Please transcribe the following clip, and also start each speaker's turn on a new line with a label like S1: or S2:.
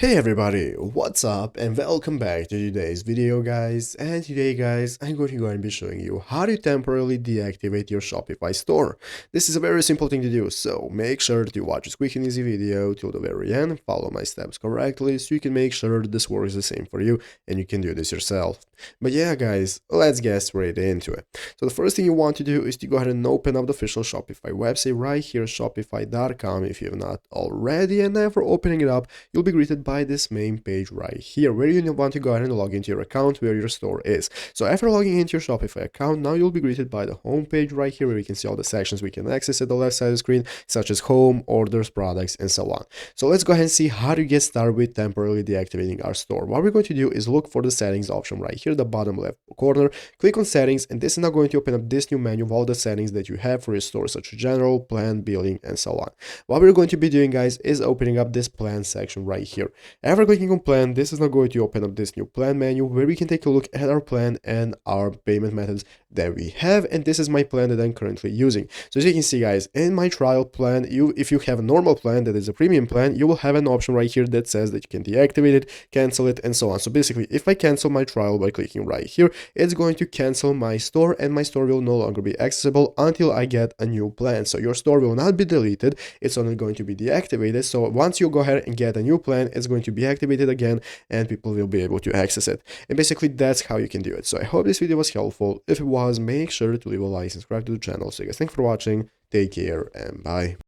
S1: Hey everybody, what's up and welcome back to today's video guys. And today guys, I'm going to go and be showing you how to temporarily deactivate your Shopify store. This is a very simple thing to do, so make sure to watch this quick and easy video till the very end, follow my steps correctly so you can make sure this works the same for you and you can do this yourself. But yeah guys, let's get straight into it. So the first thing you want to do is to go ahead and open up the official Shopify website right here, shopify.com if you have not already, and after opening it up, you'll be greeted by this main page right here where you want to go ahead and log into your account where your store is. So after logging into your Shopify account, now you'll be greeted by the home page right here where we can see all the sections we can access at the left side of the screen, such as home, orders, products, and so on. So let's go ahead and see how to get started with temporarily deactivating our store. What we're going to do is look for the settings option right here, the bottom left corner, click on settings, and this is now going to open up this new menu of all the settings that you have for your store, such as general, plan, billing, and so on. What we're going to be doing guys is opening up this plan section right here. After clicking on plan, this is now going to open up this new plan menu where we can take a look at our plan and our payment methods that we have, and this is my plan that I'm currently using. So as you can see guys, in my trial plan, if you have a normal plan that is a premium plan, you will have an option right here that says that you can deactivate it, cancel it, and so on. So basically, if I cancel my trial by clicking right here, it's going to cancel my store and my store will no longer be accessible until I get a new plan. So your store will not be deleted, it's only going to be deactivated. So once you go ahead and get a new plan, it's going to be activated again and people will be able to access it. And basically that's how you can do it. So I hope this video was helpful. If it was, make sure to leave a like and subscribe to the channel. So guys, thanks for watching, take care, and bye.